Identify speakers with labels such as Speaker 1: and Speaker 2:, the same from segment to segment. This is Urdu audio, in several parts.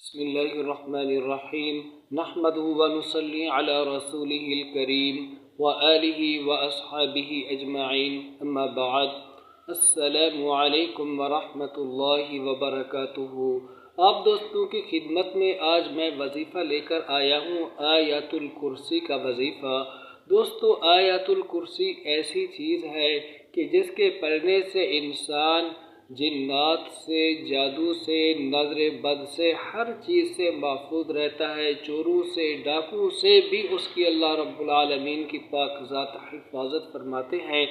Speaker 1: بسم اللہ الرحمن الرحیم نحمده ونصلی علی رسوله الکریم وآلہ واصحابہ اجمعین اما بعد السلام علیکم ورحمۃ اللہ وبرکاتہ۔ آپ دوستوں کی خدمت میں آج میں وظیفہ لے کر آیا ہوں، آیت الکرسی کا وظیفہ۔ دوستو، آیت الکرسی ایسی چیز ہے کہ جس کے پڑھنے سے انسان جنات سے، جادو سے، نظر بد سے، ہر چیز سے محفوظ رہتا ہے۔ چوروں سے، ڈاکو سے بھی اس کی اللہ رب العالمین کی پاک ذات حفاظت فرماتے ہیں۔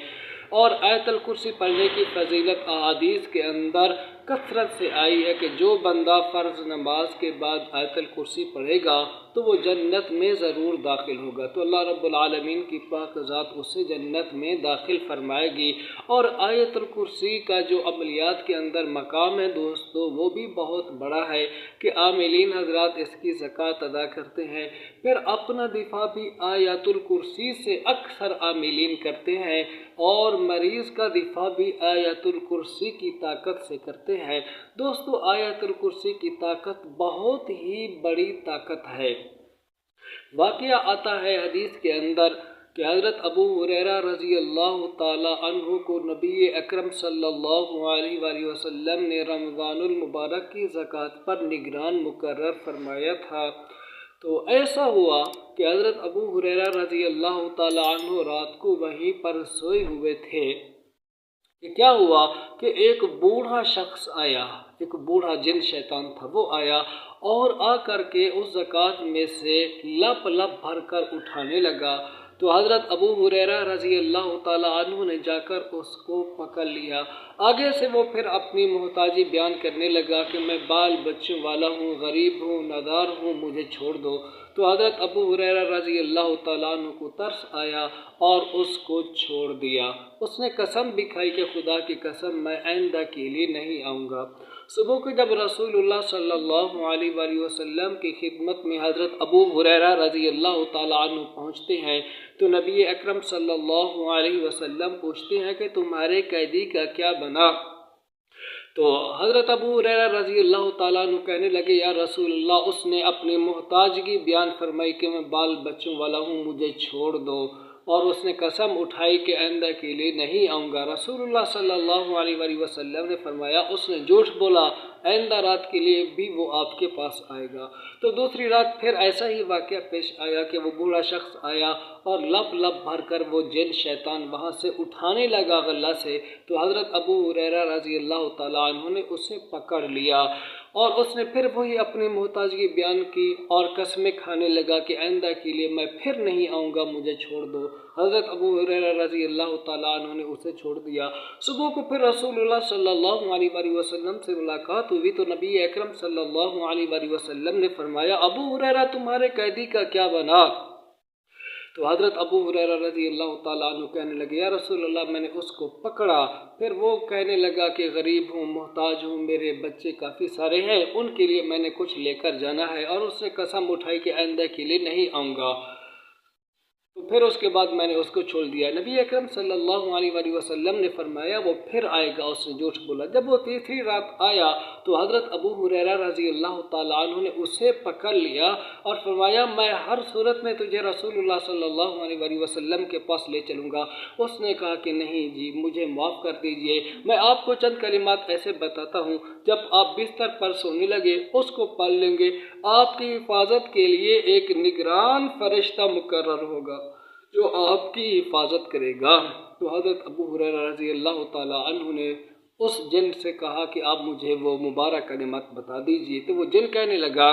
Speaker 1: اور آیت الکرسی پڑھنے کی فضیلت احادیث کے اندر کثرت سے آئی ہے کہ جو بندہ فرض نماز کے بعد آیت الکرسی پڑھے گا تو وہ جنت میں ضرور داخل ہوگا، تو اللہ رب العالمین کی پاک ذات اسے جنت میں داخل فرمائے گی۔ اور آیت الکرسی کا جو عملیات کے اندر مقام ہے دوستو، وہ بھی بہت بڑا ہے کہ عاملین حضرات اس کی زکوٰۃ ادا کرتے ہیں، پھر اپنا دفاع بھی آیت الکرسی سے اکثر عاملین کرتے ہیں، اور مریض کا دفاع بھی آیت الکرسی کی طاقت سے کرتے ہیں۔ دوستو، آیت الکرسی کی طاقت بہت ہی بڑی طاقت ہے۔ واقعہ آتا ہے حدیث کے اندر کہ حضرت ابو ہریرہ رضی اللہ تعالی عنہ کو نبی اکرم صلی اللہ علیہ وآلہ وسلم نے رمضان المبارک کی زکوٰۃ پر نگران مقرر فرمایا تھا۔ تو ایسا ہوا کہ حضرت ابو ہریرہ رضی اللہ تعالی عنہ رات کو وہیں پر سوئے ہوئے تھے کہ کیا ہوا کہ ایک بوڑھا شخص آیا، ایک بوڑھا جن شیطان تھا، وہ آیا اور آ کر کے اس زکوٰۃ میں سے لپ لپ بھر کر اٹھانے لگا۔ تو حضرت ابو ہریرہ رضی اللہ تعالی عنہ نے جا کر اس کو پکڑ لیا۔ آگے سے وہ پھر اپنی محتاجی بیان کرنے لگا کہ میں بال بچوں والا ہوں، غریب ہوں، نادار ہوں، مجھے چھوڑ دو۔ تو حضرت ابو ہریرہ رضی اللہ تعالیٰ عنہ کو ترس آیا اور اس کو چھوڑ دیا۔ اس نے قسم بھی کھائی کہ خدا کی قسم میں آئندہ کے لیے نہیں آؤں گا۔ صبح کو جب رسول اللہ صلی اللہ علیہ وآلہ وسلم کی خدمت میں حضرت ابو ہریرہ رضی اللہ تعالیٰ عنہ پہنچتے ہیں تو نبی اکرم صلی اللہ علیہ وسلم پوچھتے ہیں کہ تمہارے قیدی کا کیا بنا؟ تو حضرت ابو ہریرہ رضی اللہ تعالیٰ عنہ کہنے لگے، یا رسول اللہ، اس نے اپنی محتاجگی بیان فرمائی کہ میں بال بچوں والا ہوں، مجھے چھوڑ دو، اور اس نے قسم اٹھائی کہ آئندہ کے لیے نہیں آؤں گا۔ رسول اللہ صلی اللہ علیہ وآلہ وسلم نے فرمایا اس نے جھوٹ بولا، آئندہ رات کے لیے بھی وہ آپ کے پاس آئے گا۔ تو دوسری رات پھر ایسا ہی واقعہ پیش آیا کہ وہ بوڑھا شخص آیا اور لپ لپ بھر کر وہ جن شیطان وہاں سے اٹھانے لگا غلہ سے۔ تو حضرت ابو ہریرہ رضی اللہ تعالیٰ عنہ نے اسے پکڑ لیا اور اس نے پھر وہی اپنی محتاجگی بیان کی اور قسمیں کھانے لگا کہ آئندہ کے لیے میں پھر نہیں آؤں گا، مجھے چھوڑ دو۔ حضرت ابو ہریرہ رضی اللہ تعالیٰ عنہ نے اسے چھوڑ دیا۔ صبح کو پھر رسول اللہ صلی اللہ علیہ وآلہ وسلم سے ملاقات ہوئی تو نبی اکرم صلی اللہ علیہ وآلہ وسلم نے فرمایا، ابو ہریرہ تمہارے قیدی کا کیا بنا؟ تو حضرت ابو ہریرہ رضی اللہ تعالیٰ عنہ کہنے لگے، یا رسول اللہ، میں نے اس کو پکڑا، پھر وہ کہنے لگا کہ غریب ہوں، محتاج ہوں، میرے بچے کافی سارے ہیں، ان کے لیے میں نے کچھ لے کر جانا ہے، اور اس نے قسم اٹھائی کہ آئندہ کے لیے نہیں آؤں گا۔ تو پھر اس کے بعد میں نے اس کو چھوڑ دیا۔ نبی اکرم صلی اللہ علیہ وآلہ وسلم نے فرمایا وہ پھر آئے گا، اس نے جھوٹ بولا۔ جب وہ تیسری رات آیا تو حضرت ابو ہریرہ رضی اللہ تعالیٰ عنہ نے اسے پکڑ لیا اور فرمایا میں ہر صورت میں تجھے رسول اللہ صلی اللہ علیہ وآلہ وسلم کے پاس لے چلوں گا۔ اس نے کہا کہ نہیں جی، مجھے معاف کر دیجئے، میں آپ کو چند کلمات ایسے بتاتا ہوں، جب آپ بستر پر سونے لگے اس کو پڑھ لیں گے، آپ کی حفاظت کے لیے ایک نگران فرشتہ مقرر ہوگا جو آپ کی حفاظت کرے گا۔ تو حضرت ابو ہریرہ رضی اللہ تعالیٰ عنہ نے اس جن سے کہا کہ آپ مجھے وہ مبارک کلمات بتا دیجئے۔ تو وہ جن کہنے لگا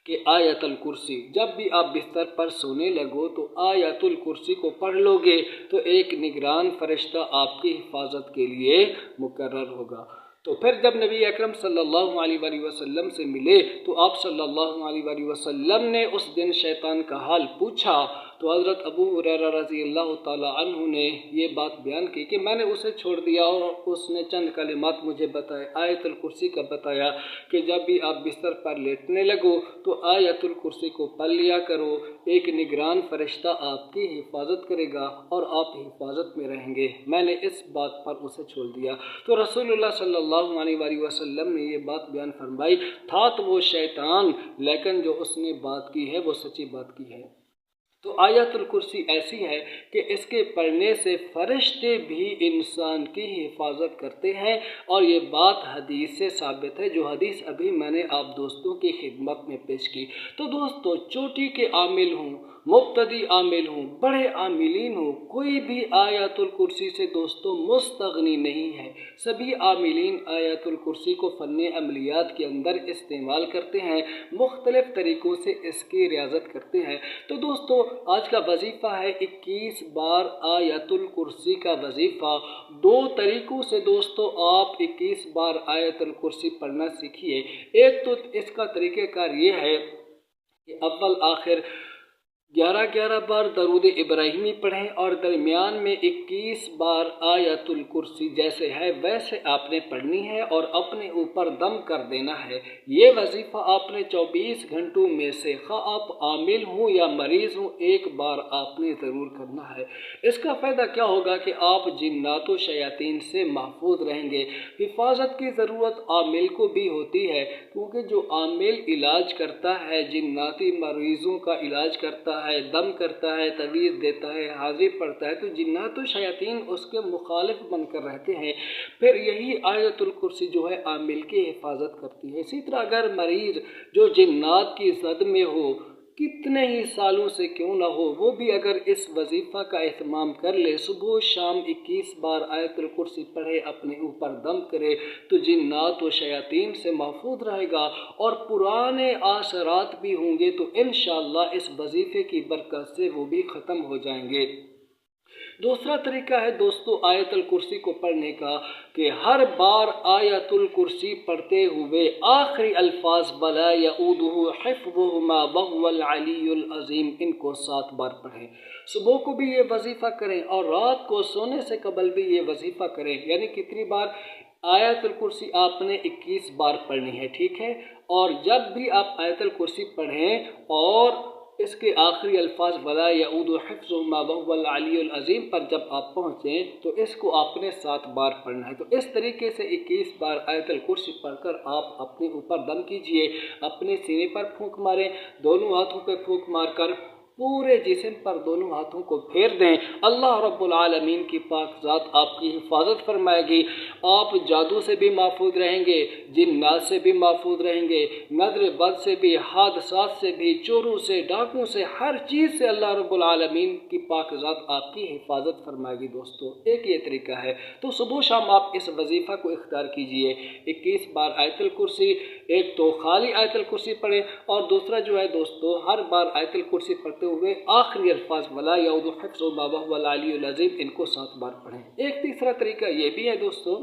Speaker 1: کہ آیت الکرسی، جب بھی آپ بستر پر سونے لگو تو آیت الکرسی کو پڑھ لو گے تو ایک نگران فرشتہ آپ کی حفاظت کے لیے مقرر ہوگا۔ تو پھر جب نبی اکرم صلی اللہ علیہ وآلہ وسلم سے ملے تو آپ صلی اللہ علیہ وآلہ وسلم نے اس دن شیطان کا حال پوچھا تو حضرت ابو ہریرہ رضی اللہ تعالیٰ عنہ نے یہ بات بیان کی کہ میں نے اسے چھوڑ دیا اور اس نے چند کلمات مجھے بتائے، آیت الکرسی کا بتایا کہ جب بھی آپ بستر پر لیٹنے لگو تو آیت الکرسی کو پڑھ لیا کرو، ایک نگران فرشتہ آپ کی حفاظت کرے گا اور آپ حفاظت میں رہیں گے۔ میں نے اس بات پر اسے چھوڑ دیا۔ تو رسول اللہ صلی اللہ علیہ وآلہ وسلم نے یہ بات بیان فرمائی، تھا تو وہ شیطان لیکن جو اس نے بات کی ہے وہ سچی بات کی ہے۔ تو آیت الکرسی ایسی ہے کہ اس کے پڑھنے سے فرشتے بھی انسان کی حفاظت کرتے ہیں، اور یہ بات حدیث سے ثابت ہے، جو حدیث ابھی میں نے آپ دوستوں کی خدمت میں پیش کی۔ تو دوستو، چوٹی کے عامل ہوں، مبتدی عامل ہوں، بڑے عاملین ہوں، کوئی بھی آیت الکرسی سے دوستو مستغنی نہیں ہے۔ سبھی عاملین آیت الکرسی کو فن عملیات کے اندر استعمال کرتے ہیں، مختلف طریقوں سے اس کی ریاضت کرتے ہیں۔ تو دوستو، آج کا وظیفہ ہے 21 بار آیت الکرسی کا وظیفہ۔ 2 طریقوں سے دوستو آپ 21 بار آیت الکرسی پڑھنا سیکھیے۔ ایک تو اس کا طریقہ کار یہ ہے کہ اول آخر 11 بار درود ابراہیمی پڑھیں اور درمیان میں 21 بار آیت الکرسی جیسے ہے ویسے آپ نے پڑھنی ہے اور اپنے اوپر دم کر دینا ہے۔ یہ وظیفہ آپ نے 24 گھنٹوں میں سے خواہ آپ عامل ہوں یا مریض ہوں ایک بار آپ نے ضرور کرنا ہے۔ اس کا فائدہ کیا ہوگا کہ آپ جنات و شیاطین سے محفوظ رہیں گے۔ حفاظت کی ضرورت عامل کو بھی ہوتی ہے، کیونکہ جو عامل علاج کرتا ہے، جناتی مریضوں کا علاج کرتا ہے، دم کرتا ہے، تعویذ دیتا ہے، حاضری پڑھتا ہے، تو جنات و شیاطین اس کے مخالف بن کر رہتے ہیں۔ پھر یہی آیت الکرسی جو ہے عامل کی حفاظت کرتی ہے۔ اسی طرح اگر مریض جو جنات کی زد میں ہو، کتنے ہی سالوں سے کیوں نہ ہو، وہ بھی اگر اس وظیفہ کا اہتمام کر لے، صبح و شام 21 بار آیت الکرسی پڑھے، اپنے اوپر دم کرے، تو جنات و شیاطین سے محفوظ رہے گا اور پرانے آثرات بھی ہوں گے تو انشاءاللہ اس وظیفے کی برکت سے وہ بھی ختم ہو جائیں گے۔ دوسرا طریقہ ہے دوستو آیت الکرسی کو پڑھنے کا کہ ہر بار آیت الکرسی پڑھتے ہوئے آخری الفاظ وَلَا يَئُودُهُ حِفْظُهُمَا وَهُوَ الْعَلِيُّ الْعَظِيمُ ان کو 7 بار پڑھیں۔ صبح کو بھی یہ وظیفہ کریں اور رات کو سونے سے قبل بھی یہ وظیفہ کریں۔ یعنی کتنی بار؟ آیت الکرسی آپ نے 21 بار پڑھنی ہے، ٹھیک ہے؟ اور جب بھی آپ آیت الکرسی پڑھیں اور اس کے آخری الفاظ وَلَا يَئُودُ حِفْظُهُمَا وَهُوَ الْعَلِيُّ الْعَظِيمُ پر جب آپ پہنچیں تو اس کو آپ نے 7 بار پڑھنا ہے۔ تو اس طریقے سے 21 بار آیت الکرسی پڑھ کر آپ اپنے اوپر دم کیجئے، اپنے سینے پر پھونک ماریں، دونوں ہاتھوں پہ پھونک مار کر پورے جسم پر دونوں ہاتھوں کو پھیر دیں۔ اللہ رب العالمین کی پاک ذات آپ کی حفاظت فرمائے گی، آپ جادو سے بھی محفوظ رہیں گے، جنات سے بھی محفوظ رہیں گے، نظر بد سے بھی، حادثات سے بھی، چوروں سے، ڈاکوں سے، ہر چیز سے اللہ رب العالمین کی پاک ذات آپ کی حفاظت فرمائے گی۔ دوستو ایک یہ طریقہ ہے، تو صبح شام آپ اس وظیفہ کو اختیار کیجئے۔ 21 بار آیت الکرسی، ایک تو خالی آیت الکرسی پڑھیں اور دوسرا جو ہے دوستو ہر بار آیت الکرسی پڑھتے ہوئے آخری الفاظ وَلَا يَئُودُ حِفْظُهُمَا وَهُوَ الْعَلِيُّ الْعَظِيمُ ان کو 7 بار پڑھیں۔ ایک تیسرا طریقہ یہ بھی ہے دوستو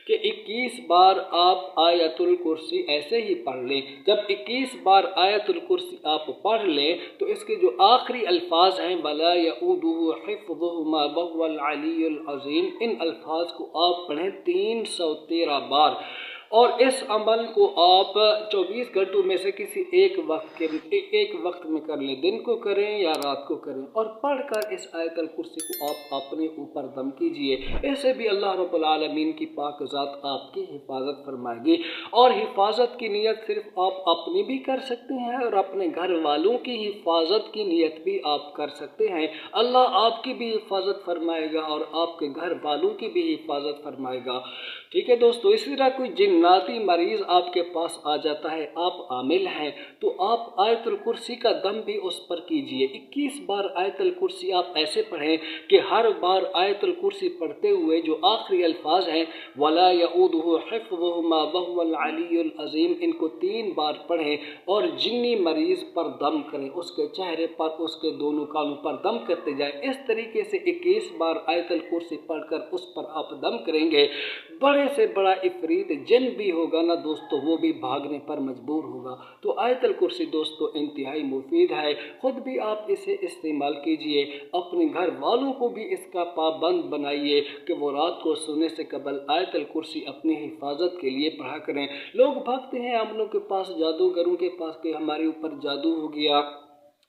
Speaker 1: کہ 21 بار آپ آیت الکرسی ایسے ہی پڑھ لیں۔ جب 21 بار آیت الکرسی آپ پڑھ لیں تو اس کے جو آخری الفاظ ہیں وَلَا يَئُودُهُ حِفْظُهُمَا وَهُوَ الْعَلِيُّ الْعَظِيمُ ان الفاظ کو آپ پڑھیں 313 بار، اور اس عمل کو آپ 24 گھنٹوں میں سے کسی ایک وقت میں کر لیں، دن کو کریں یا رات کو کریں، اور پڑھ کر اس آیت الکرسی کو آپ اپنے اوپر دم کیجئے۔ ایسے بھی اللہ رب العالمین کی پاک ذات آپ کی حفاظت فرمائے گی، اور حفاظت کی نیت صرف آپ اپنی بھی کر سکتے ہیں اور اپنے گھر والوں کی حفاظت کی نیت بھی آپ کر سکتے ہیں۔ اللہ آپ کی بھی حفاظت فرمائے گا اور آپ کے گھر والوں کی بھی حفاظت فرمائے گا، ٹھیک ہے دوستو۔ اسی طرح کوئی جناتی مریض آپ کے پاس آ جاتا ہے، آپ عامل ہیں، تو آپ آیت الکرسی کا دم بھی اس پر کیجئے۔ 21 بار آیت الکرسی آپ ایسے پڑھیں کہ ہر بار آیت الکرسی پڑھتے ہوئے جو آخری الفاظ ہیں وَلَا يَئُودُهُ حِفْظُهُمَا وَهُوَ الْعَلِيُّ الْعَظِيمُ ان کو 3 بار پڑھیں اور جنی مریض پر دم کریں، اس کے چہرے پر، اس کے دونوں کانوں پر دم کرتے جائیں۔ اس طریقے سے 21 بار آیت الکرسی پڑھ کر اس پر آپ دم کریں گے، بڑے سے بڑا عفریت، جن جن بھی ہوگا نا دوستو وہ بھی بھاگنے پر مجبور ہوگا۔ تو آیت الکرسی دوستو انتہائی مفید ہے، خود بھی آپ اسے استعمال کیجئے، اپنے گھر والوں کو بھی اس کا پابند بنائیے کہ وہ رات کو سونے سے قبل آیت الکرسی اپنی حفاظت کے لیے پڑھا کریں۔ لوگ بھاگتے ہیں عاملوں کے پاس، جادوگروں کے پاس کہ ہمارے اوپر جادو ہو گیا،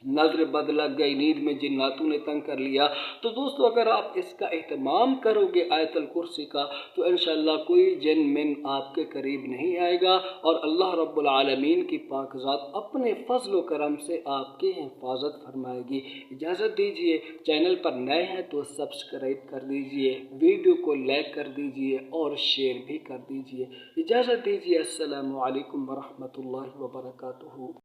Speaker 1: نظر بد لگ گئی، نیند میں جناتوں نے تنگ کر لیا۔ تو دوستو اگر آپ اس کا اہتمام کرو گے آیت الکرسی کا تو انشاءاللہ کوئی جن من آپ کے قریب نہیں آئے گا، اور اللہ رب العالمین کی پاک ذات اپنے فضل و کرم سے آپ کی حفاظت فرمائے گی۔ اجازت دیجئے، چینل پر نئے ہیں تو سبسکرائب کر دیجئے، ویڈیو کو لائک کر دیجئے اور شیئر بھی کر دیجئے۔ اجازت دیجئے، السلام علیکم ورحمۃ اللہ وبرکاتہ۔